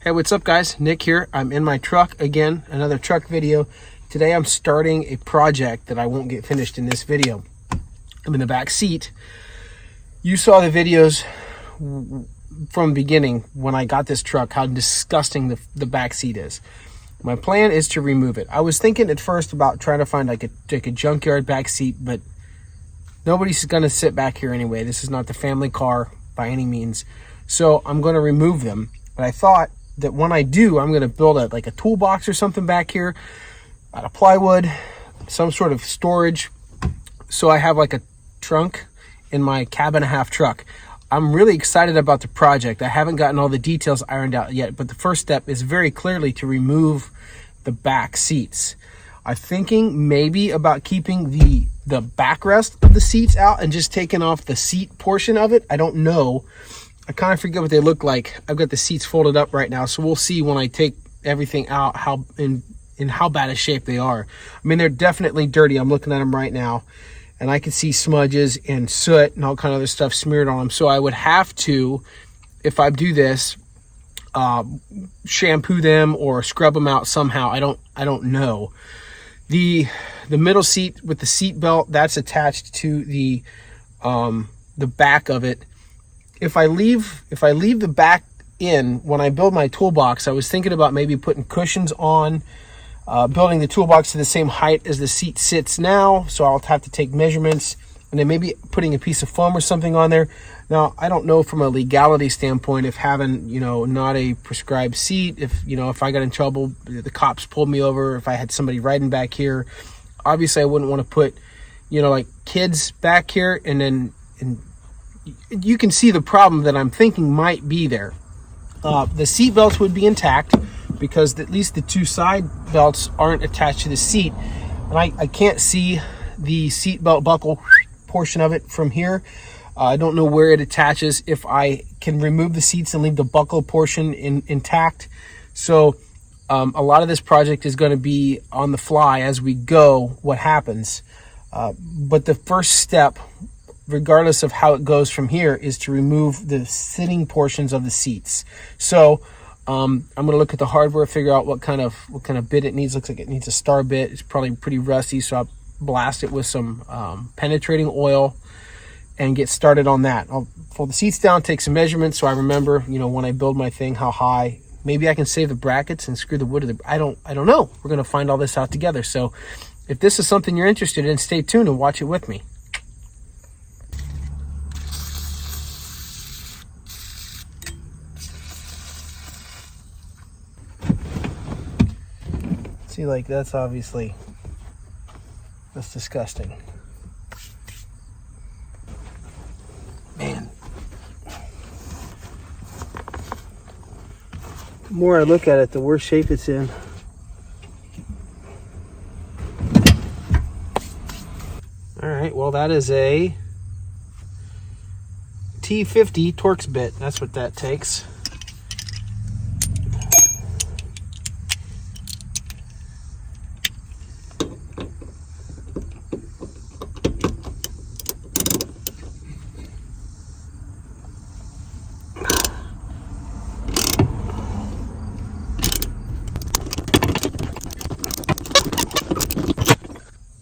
Hey, what's up guys? Nick here. I'm in my truck again, another truck video. Today I'm starting a project that I won't get finished in this video. I'm in the back seat. You saw the videos from the beginning when I got this truck, how disgusting the back seat is. My plan is to remove it. I was thinking at first about trying to find like a junkyard back seat, but nobody's gonna sit back here anyway. This is not the family car by any means. So I'm gonna remove them. But I thought that when I do, I'm going to build a toolbox or something back here out of plywood, some sort of storage, so I have like a trunk in my cab and a half truck. I'm really excited about the project. I haven't gotten all the details ironed out yet, but the first step is very clearly to remove the back seats. I'm thinking maybe about keeping the backrest of the seats out and just taking off the seat portion of it. I don't know. I kind of forget what they look like. I've got the seats folded up right now, so we'll see when I take everything out how in how bad a shape they are. I mean, they're definitely dirty. I'm looking at them right now, and I can see smudges and soot and all kind of other stuff smeared on them. So I would have to, if I do this, shampoo them or scrub them out somehow. I don't know. The middle seat with the seat belt, that's attached to the back of it. If I leave the back in, when I build my toolbox, I was thinking about maybe putting cushions on, building the toolbox to the same height as the seat sits now. So I'll have to take measurements and then maybe putting a piece of foam or something on there. Now, I don't know from a legality standpoint if having, not a prescribed seat, if I got in trouble, the cops pulled me over, if I had somebody riding back here, obviously I wouldn't want to put, like kids back here and you can see the problem that I'm thinking might be there. The seat belts would be intact because at least the two side belts aren't attached to the seat. And I can't see the seat belt buckle portion of it from here. I don't know where it attaches, if I can remove the seats and leave the buckle portion intact. So a lot of this project is going to be on the fly as we go, what happens. But the first step, regardless of how it goes from here, is to remove the sitting portions of the seats. So I'm going to look at the hardware, figure out what kind of bit it needs. Looks like it needs a star bit. It's probably pretty rusty, so I'll blast it with some penetrating oil and get started on that. I'll fold the seats down, take some measurements so I remember, when I build my thing, how high. Maybe I can save the brackets and screw the wood to the, I don't know. We're going to find all this out together. So if this is something you're interested in, stay tuned and watch it with me. See, like, that's disgusting. Man. The more I look at it, the worse shape it's in. All right, well, that is a T50 Torx bit. That's what that takes.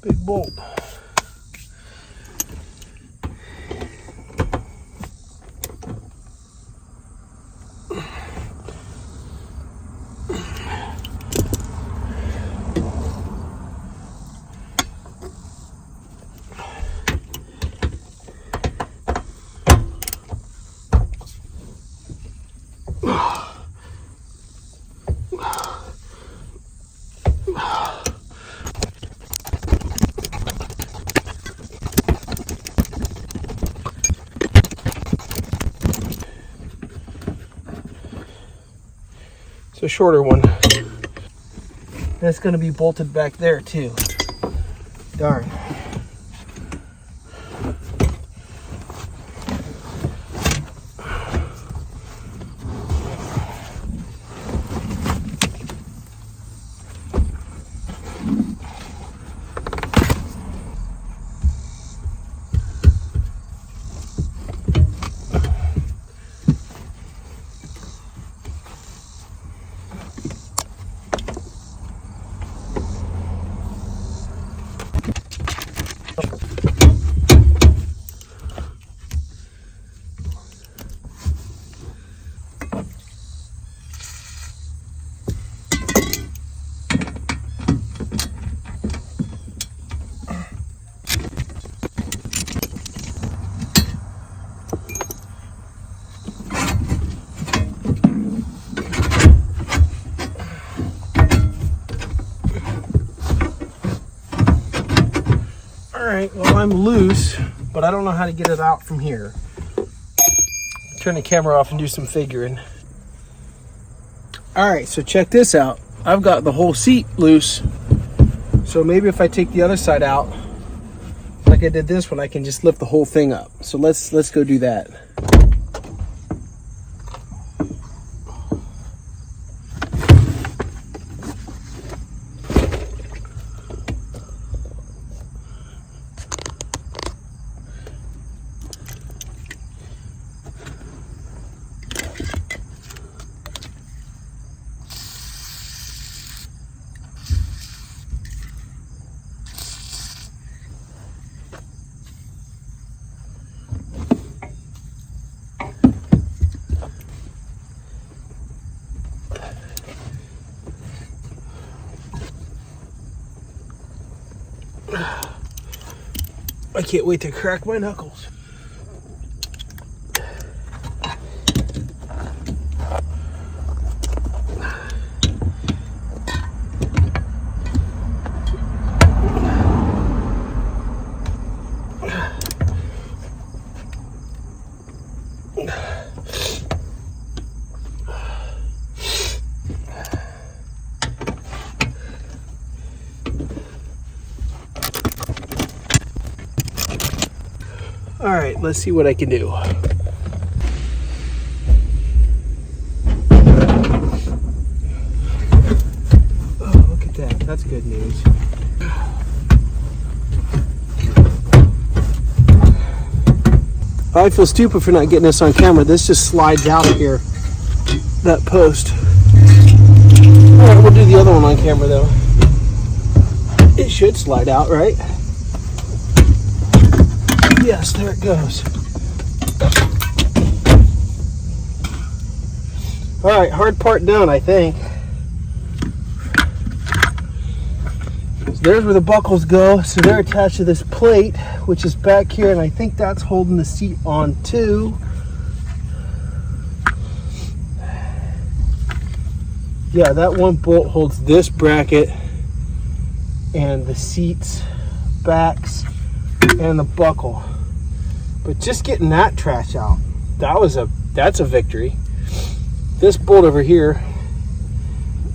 Big bolt. It's a shorter one. That's going to be bolted back there too. Darn. All right, well, I'm loose, but I don't know how to get it out from here. Turn the camera off and do some figuring. All right, so check this out. I've got the whole seat loose. So maybe if I take the other side out, like I did this one, I can just lift the whole thing up. So let's go do that. I can't wait to crack my knuckles. All right, let's see what I can do. Oh, look at that. That's good news. I feel stupid for not getting this on camera. This just slides out here, that post. All right, we'll do the other one on camera though. It should slide out, right? Yes, there it goes. All right, hard part done, I think. So there's where the buckles go. So they're attached to this plate, which is back here, and I think that's holding the seat on too. Yeah, that one bolt holds this bracket and the seats, backs, and the buckle. But just getting that trash out, that's a victory. This bolt over here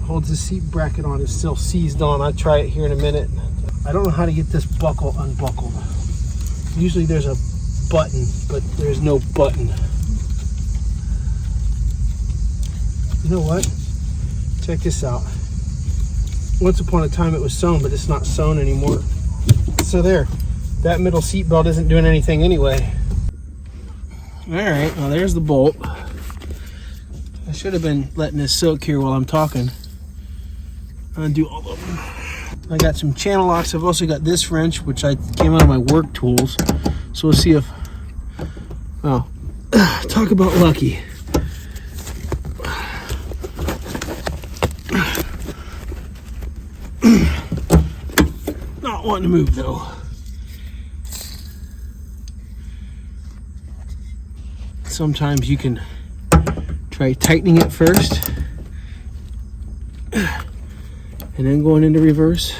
holds the seat bracket on. It's still seized on. I'll try it here in a minute. I don't know how to get this buckle unbuckled. Usually there's a button, but there's no button. You know what? Check this out. Once upon a time it was sewn, but it's not sewn anymore. So there. That middle seat belt isn't doing anything anyway. All right, well, there's the bolt. I should have been letting this soak here while I'm talking. Undo all of them. I got some channel locks. I've also got this wrench, which I came out of my work tools. So we'll see if, oh, talk about lucky. Not wanting to move though. Sometimes you can try tightening it first and then going into reverse.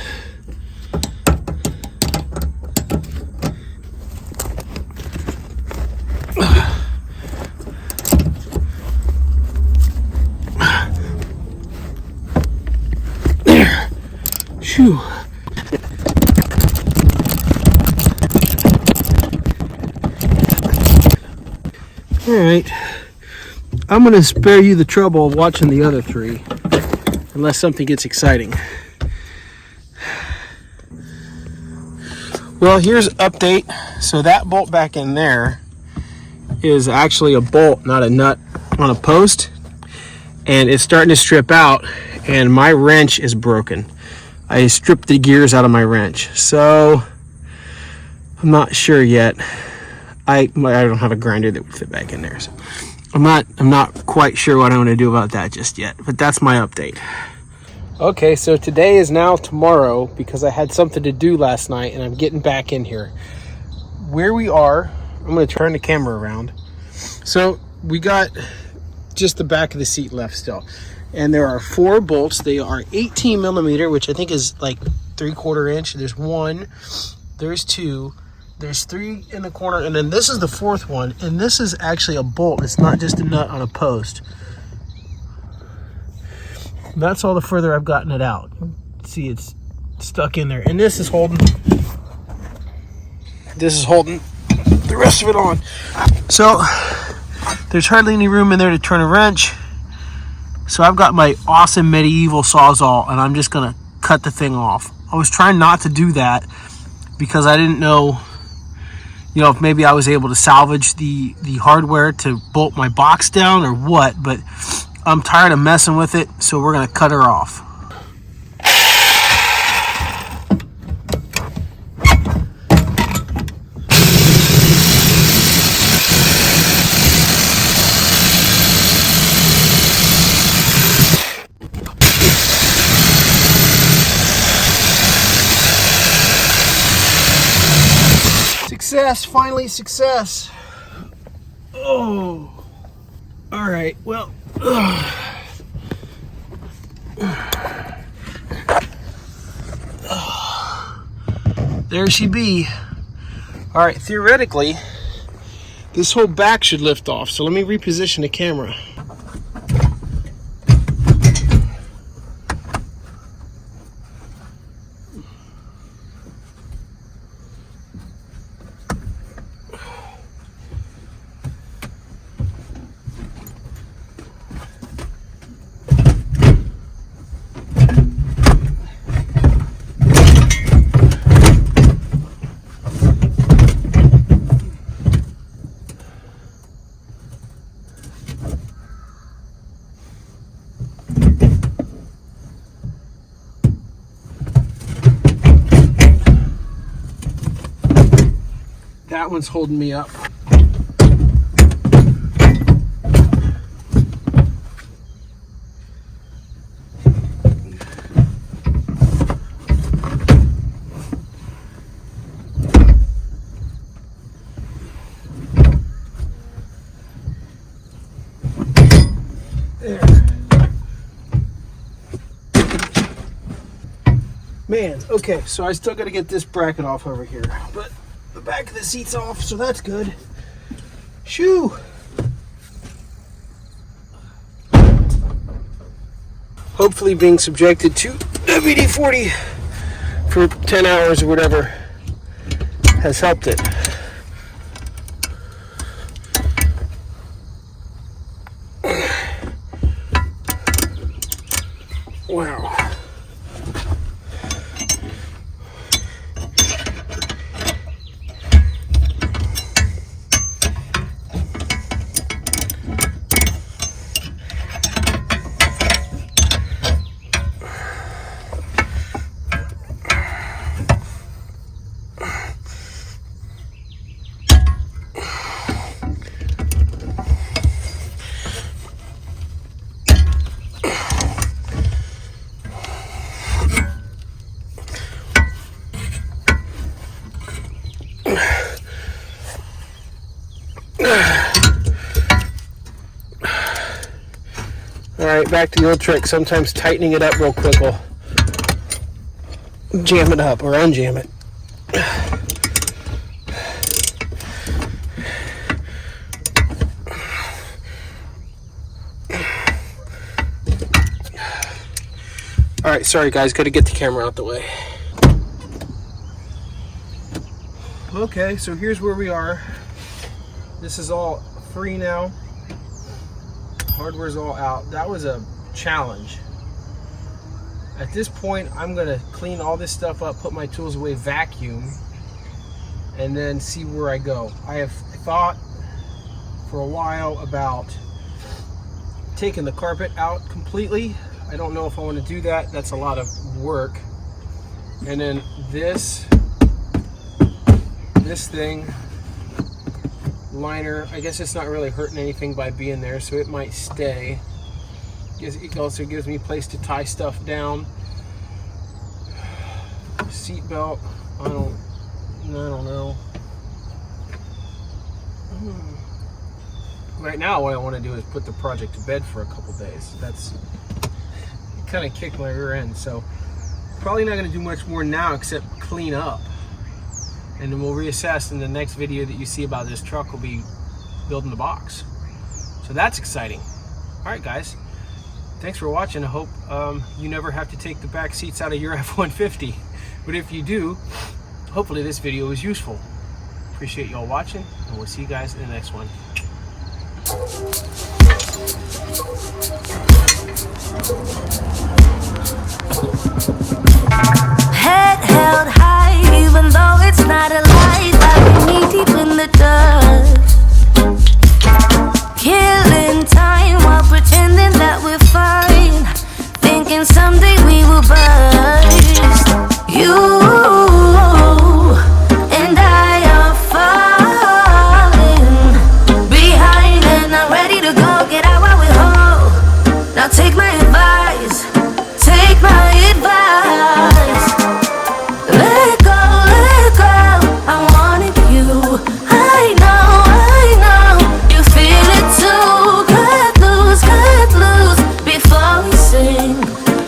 There. Shoo. All right, I'm gonna spare you the trouble of watching the other three unless something gets exciting. Well, here's an update. So that bolt back in there is actually a bolt, not a nut on a post, and it's starting to strip out, and my wrench is broken. I stripped the gears out of my wrench, so I'm not sure yet. I don't have a grinder that would fit back in there, so I'm not quite sure what I want to do about that just yet, but that's my update. Okay, so today is now tomorrow because I had something to do last night and I'm getting back in here. Where we are, I'm going to turn the camera around. So we got just the back of the seat left still, and there are 4 bolts. They are 18 millimeter, which I think is like 3/4 inch. There's 1, There's 2. There's 3 in the corner, and then this is the 4th one, and this is actually a bolt. It's not just a nut on a post. That's all the further I've gotten it out. See, it's stuck in there, and this is holding the rest of it on. So there's hardly any room in there to turn a wrench. So I've got my awesome medieval Sawzall, and I'm just gonna cut the thing off. I was trying not to do that because I didn't know, if maybe I was able to salvage the hardware to bolt my box down or what, but I'm tired of messing with it, so we're gonna cut her off. Success, finally success. Oh, all right, well, there she be. All right, theoretically, this whole back should lift off. So let me reposition the camera. That one's holding me up. There. Man, okay, so I still got to get this bracket off over here, but the back of the seat's off, so that's good. Shoo! Hopefully being subjected to WD-40 for 10 hours or whatever has helped it. Wow. Alright, back to the old trick. Sometimes tightening it up real quick will jam it up or unjam it. Alright, sorry guys, gotta get the camera out the way. Okay, so here's where we are. This is all free now. Hardware's all out. That was a challenge. At this point, I'm gonna clean all this stuff up, put my tools away, vacuum, and then see where I go. I have thought for a while about taking the carpet out completely. I don't know if I want to do that. That's a lot of work. And then this thing, liner, I guess it's not really hurting anything by being there, so it might stay. It also gives me a place to tie stuff down. Seat belt, I don't know. Right now what I want to do is put the project to bed for a couple days. That's kind of kicked my rear end, so probably not going to do much more now except clean up. and then we'll reassess in the next video that you see about this truck. We'll be building the box. So that's exciting. All right, guys. Thanks for watching. I hope you never have to take the back seats out of your F-150. But if you do, hopefully this video was useful. Appreciate y'all watching, and we'll see you guys in the next one. Head held high, even though it's not a lie. Like knee deep in the dust, killing time while pretending that we're fine, thinking someday we will burst. You and I are falling behind, and I'm ready to go. Get out while we're whole. Now take my advice, take my advice. Let go, I wanted you. I know, you feel it too. Cut loose, before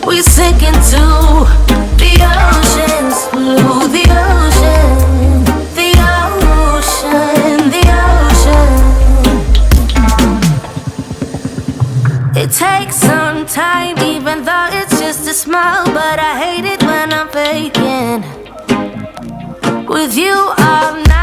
we sink into the ocean's blue. The ocean, the ocean, the ocean. It takes some time, even though it's just a smile, but I hate it when I'm faking with you all night.